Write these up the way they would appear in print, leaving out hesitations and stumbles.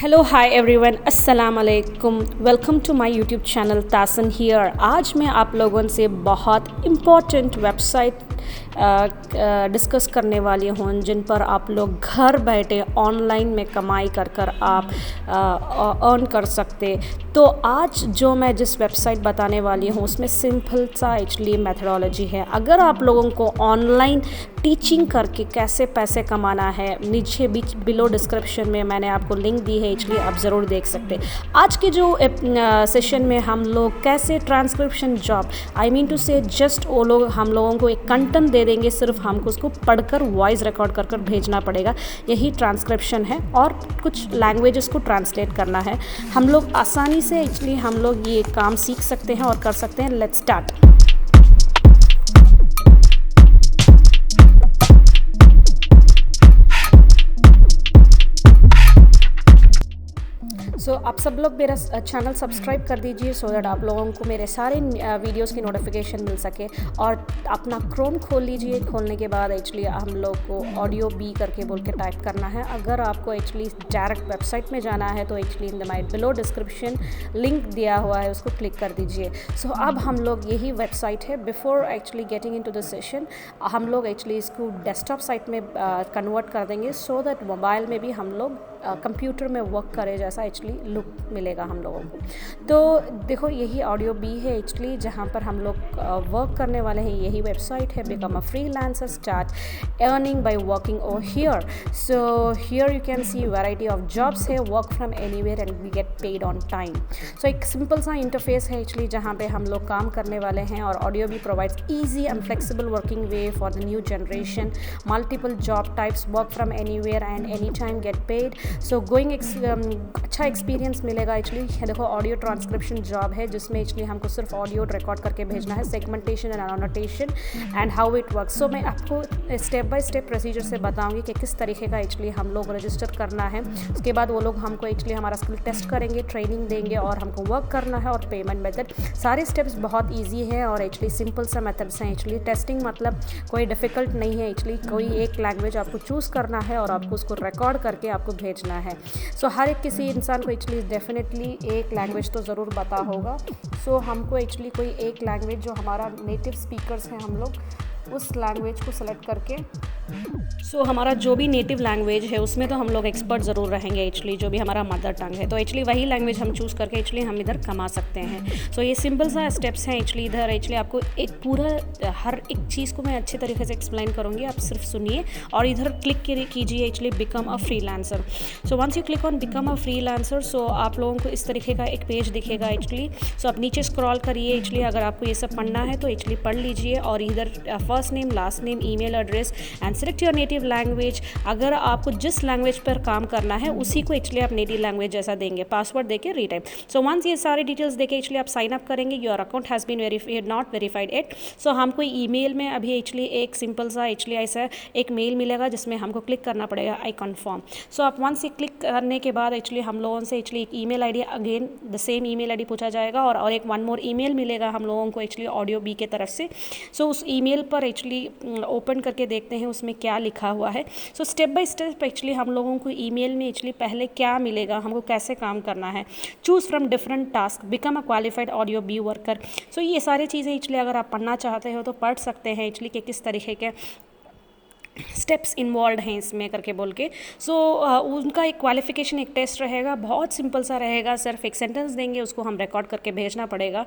Hello hi everyone, अस्सलाम वालेकुम। Welcome to my YouTube channel Tasan here. आज मैं आप लोगों से बहुत इम्पॉर्टेंट वेबसाइट डिस्कस करने वाली हूँ जिन पर आप लोग घर बैठे ऑनलाइन में कमाई कर कर आप अर्न कर सकते। तो आज जो मैं जिस वेबसाइट बताने वाली हूँ उसमें सिंपल सा एक्चुअली मेथडोलॉजी है। अगर आप लोगों को ऑनलाइन टीचिंग करके कैसे पैसे कमाना है, नीचे बीच बिलो डिस्क्रिप्शन में मैंने आपको लिंक दी है, इसलिए आप ज़रूर देख सकते। आज के जो सेशन में हम लोग कैसे transcription job, I mean to say just वो लोग हम लोगों को एक कंटेंट दे देंगे, सिर्फ हमको उसको पढ़कर वॉइस रिकॉर्ड कर कर भेजना पड़ेगा। यही ट्रांसक्रिप्शन है और कुछ लैंग्वेजेस को ट्रांसलेट करना है। हम लोग आसानी से एक्चुअली हम लोग ये काम सीख सकते हैं और कर सकते हैं। Let's start. आप सब लोग मेरा चैनल सब्सक्राइब कर दीजिए सो दैट आप लोगों को मेरे सारे वीडियोस की नोटिफिकेशन मिल सके। और अपना क्रोम खोल लीजिए। खोलने के बाद एक्चुअली हम लोग को ऑडियो बी करके बोल के टाइप करना है। अगर आपको एक्चुअली डायरेक्ट वेबसाइट में जाना है तो actually in the my below description link दिया हुआ है, उसको क्लिक कर दीजिए। अब हम लोग यही वेबसाइट है। Before actually getting into the session हम लोग एक्चुअली इसको डेस्कटॉप साइट में कन्वर्ट कर देंगे सो दैट मोबाइल में भी हम लोग कंप्यूटर में वर्क करें जैसा एक्चुअली लुक मिलेगा हम लोगों को। तो देखो यही ऑडियो बी है एक्चुअली जहाँ पर हम लोग वर्क करने वाले हैं। यही वेबसाइट है, become a freelancer, start earning by working over here. So here you can see variety of jobs है, work from anywhere and we get paid on time. So एक सिंपल सा इंटरफेस है actually जहाँ पे हम लोग काम करने वाले हैं। और Audio Bee provides easy and flexible working way for the new generation, multiple job types, work from anywhere and any time get paid. So going अच्छा एक्सपीरियंस मिलेगा एक्चुअली। देखो ऑडियो ट्रांसक्रिप्शन जॉब है जिसमें एक्चुअली हमको सिर्फ audio record करके भेजना है, segmentation and annotation and how it work. So मैं आपको स्टेप बाय स्टेप प्रोसीजर से बताऊंगी कि किस तरीके का एक्चुअली हम लोग रजिस्टर करना है। उसके बाद वो लोग हमको एक्चुअली हमारा स्किल टेस्ट करेंगे, ट्रेनिंग देंगे और हमको वर्क करना है। और पेमेंट मेथड सारे स्टेप्स बहुत ईजी है और एक्चुअली सिंपल सा मेथड्स हैं। एक्चुअली टेस्टिंग मतलब कोई डिफ़िकल्ट नहीं है। एक्चुअली कोई एक लैंग्वेज आपको चूज़ करना है और आपको उसको रिकॉर्ड करके आपको भेजना है। सो हर एक किसी इंसान को एक्चुअली डेफिनेटली एक लैंग्वेज तो ज़रूर पता होगा। सो हमको एक्चुअली कोई एक लैंग्वेज जो हमारा नेटिव स्पीकर्स हैं हम लोग उस लैंग्वेज को सेलेक्ट करके हमारा जो भी नेटिव लैंग्वेज है उसमें तो हम लोग एक्सपर्ट ज़रूर रहेंगे एक्चुअली, जो भी हमारा मदर टंग है। तो एक्चुअली वही लैंग्वेज हम चूज़ करके एक्चुअली हम इधर कमा सकते हैं। ये सिंपल सा स्टेप्स हैं एक्चुअली। इधर एक्चुअली आपको एक पूरा हर एक चीज़ को मैं अच्छे तरीके से एक्सप्लेन करूँगी, आप सिर्फ सुनिए और इधर क्लिक कीजिए actually become a freelancer. Once you click on become a freelancer आप लोगों को इस तरीके का एक पेज दिखेगा एक्चुअली। आप नीचे स्क्रॉल करिए एक्चुअली। अगर आपको ये सब पढ़ना है तो एक्चुअली पढ़ लीजिए और इधर first name, last name, email address and select your native language. अगर आपको जिस लैंग्वेज पर काम करना है उसी को एक्चुअली आप नेटिव लैंग्वेज जैसा देंगे, पासवर्ड देके रीटाइप। वंस ये सारे डिटेल्स देके एक्चुअली आप साइन अप करेंगे, your account has been verified, not verified it. हमको ईमेल में अभी एक्चुअली एक सिंपल सा एक्चुअली ऐसा एक मेल मिलेगा जिसमें हमको क्लिक करना पड़ेगा आई कन्फर्म। आप वंस ये क्लिक करने के बाद एक्चुअली हम लोगों से एक्चुअली एक email ID, again the same email ID पूछा जाएगा और एक वन मोर ईमेल मिलेगा हम लोगों को एक्चुअली ऑडियो बी के तरफ से। उस ईमेल पर एक्चुअली ओपन करके देखते हैं उसमें क्या लिखा हुआ है। स्टेप बाय स्टेप एक्चुअली हम लोगों को ईमेल में एक्चुअली पहले क्या मिलेगा, हमको कैसे काम करना है, choose from different task, become a qualified Audio Bee worker. ये सारी चीज़ें एक्चुअली अगर आप पढ़ना चाहते हो तो पढ़ सकते हैं एक्चुअली कि किस तरीके के स्टेप्स इन्वॉल्व हैं इसमें करके बोल के। उनका एक क्वालिफिकेशन, एक टेस्ट रहेगा, बहुत सिंपल सा रहेगा। सिर्फ एक सेंटेंस देंगे, उसको हम रिकॉर्ड करके भेजना पड़ेगा।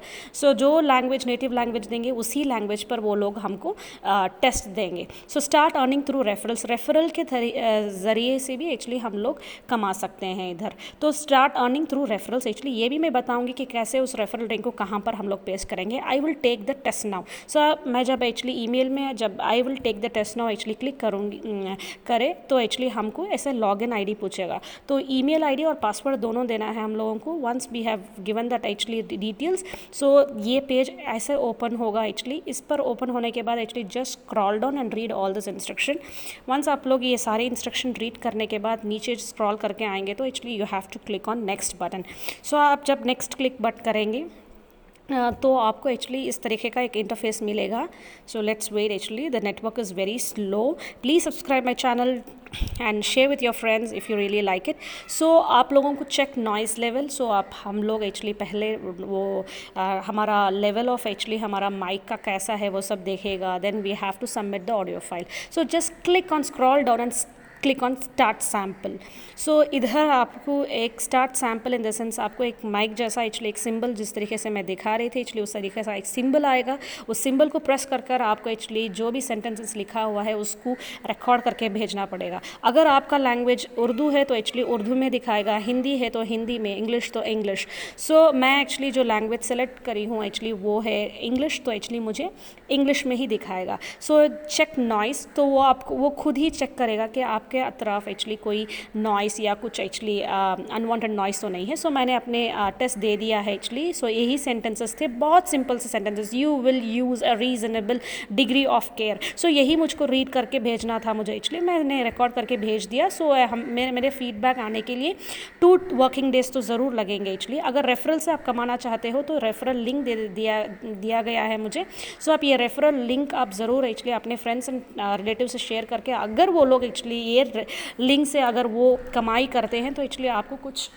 जो लैंग्वेज नेटिव लैंग्वेज देंगे उसी लैंग्वेज पर वो लोग हमको टेस्ट देंगे। Start earning through referrals, referral के ज़रिए से भी एक्चुअली हम लोग कमा सकते हैं इधर। Start earning through referrals actually ये भी मैं बताऊँगी कि कैसे उस रेफरल लिंक को कहाँ पर हम लोग पेस्ट करेंगे। I will take the test now. मैं जब एक्चुअली ईमेल में जब I will take the test now actually click करे तो एक्चुअली हमको ऐसे लॉगिन आईडी पूछेगा। ईमेल आईडी और पासवर्ड दोनों देना है हम लोगों को। Once we have given that actually details, ये पेज ऐसे ओपन होगा एक्चुअली। इस पर ओपन होने के बाद actually just scroll down and read all this instruction. Once आप लोग ये सारे इंस्ट्रक्शन रीड करने के बाद नीचे स्क्रॉल करके आएंगे तो actually you have to click on next button. आप जब नेक्स्ट क्लिक बट करेंगे तो आपको एक्चुअली इस तरीके का एक इंटरफेस मिलेगा. So let's wait, actually the network is very slow. Please subscribe my channel and share with your friends if you really like it. So आप लोगों को चेक नॉइज़ लेवल. सो आप हम लोग एक्चुअली पहले वो हमारा लेवल ऑफ एक्चुअली हमारा माइक का कैसा है वो सब देखेगा. Then we have to submit the audio file. So just click on scroll down and click on start sample. So इधर आपको एक start sample in the sense आपको एक माइक जैसा एक्चुअली एक सिंबल जिस तरीके से मैं दिखा रही थी एक्चुअली उस तरीके से एक सिंबल आएगा. उस सिंबल को प्रेस कर कर आपको एक्चुअली जो भी सेंटेंसेस लिखा हुआ है उसको रिकॉर्ड करके भेजना पड़ेगा. अगर आपका लैंग्वेज उर्दू है तो एक्चुअली उर्दू में दिखाएगा, हिंदी है तो हिंदी में, इंग्लिश तो इंग्लिश. सो मैं एक्चुअली जो लैंग्वेज सेलेक्ट करी हूँ एक्चुअली वो है इंग्लिश, तो एक्चुअली मुझे इंग्लिश में ही दिखाएगा. सो चेक नॉइस, तो वो आपको वो खुद ही चेक करेगा कि आपके अतराफ एक्चुअली कोई नॉइस या कुछ एक्चुअली अनवांटेड नॉइस तो नहीं है. सो मैंने अपने टेस्ट दे दिया है एक्चुअली. सो यही सेंटेंसेस थे, बहुत सिंपल से sentences. You will use a reasonable degree of care. So यही मुझको रीड करके भेजना था मुझे एक्चुअली. मैंने रिकॉर्ड करके भेज दिया. सो मेरे फीडबैक आने के लिए 2 वर्किंग डेज तो ज़रूर लगेंगे एक्चुअली. अगर रेफरल से आप कमाना चाहते हो तो रेफरल लिंक दिया गया है मुझे. सो आप ये रेफरल लिंक आप ज़रूर एक्चुअली अपने फ्रेंड्स एंड रिलेटिव से शेयर करके, अगर वो लोग एक्चुअली ये लिंक से अगर वो कमाई करते हैं तो एक्चुअली आपको कुछ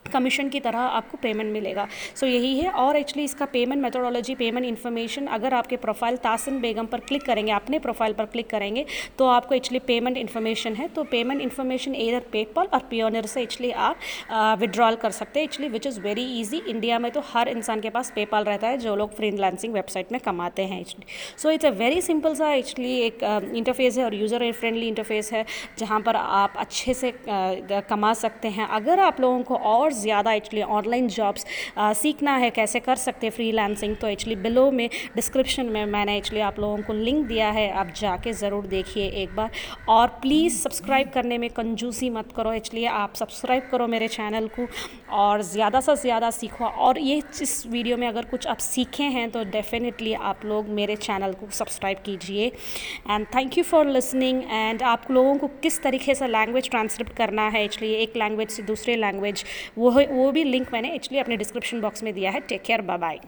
कमीशन की तरह आपको पेमेंट मिलेगा. सो यही है. और एक्चुअली इसका पेमेंट मेथोडोलॉजी, पेमेंट इन्फॉर्मेशन, अगर आपके प्रोफाइल तासिन बेगम पर क्लिक करेंगे, अपने प्रोफाइल पर क्लिक करेंगे तो आपको एक्चुअली पेमेंट इन्फॉर्मेशन है. तो पेमेंट इन्फॉर्मेशन इधर पेपल और पियोनियर से एक्चुअली आप विड्रॉल कर सकते हैं actually, which is very easy. India में तो हर इंसान के पास पेपाल रहता है जो लोग फ्रीलांसिंग वेबसाइट में कमाते हैं actually. So it's a very simple सा एक्चुअली एक इंटरफेस है और यूज़र फ्रेंडली इंटरफेस है जहाँ पर आप अच्छे से कमा सकते हैं. अगर आप लोगों को और ज़्यादा एक्चुअली ऑनलाइन जॉब्स सीखना है, कैसे कर सकते हैं फ्रीलांसिंग, तो एक्चुअली बिलो में डिस्क्रिप्शन में मैंने एक्चुअली आप लोगों को लिंक दिया है. आप जाके ज़रूर देखिए एक बार. और प्लीज़ सब्सक्राइब करने में कंजूसी मत करो एक्चुअली. आप सब्सक्राइब करो मेरे चैनल को और ज़्यादा से ज़्यादा सीखो. और ये इस वीडियो में अगर कुछ आप सीखे हैं तो डेफिनेटली आप लोग मेरे चैनल को सब्सक्राइब कीजिए. And thank you for listening. And आप लोगों को किस तरीके से लैंग्वेज ट्रांसक्रिप्ट करना है एक्चुअली एक लैंग्वेज से दूसरे लैंग्वेज, वो भी लिंक मैंने एक्चुअली अपने डिस्क्रिप्शन बॉक्स में दिया है. Take care, bye bye.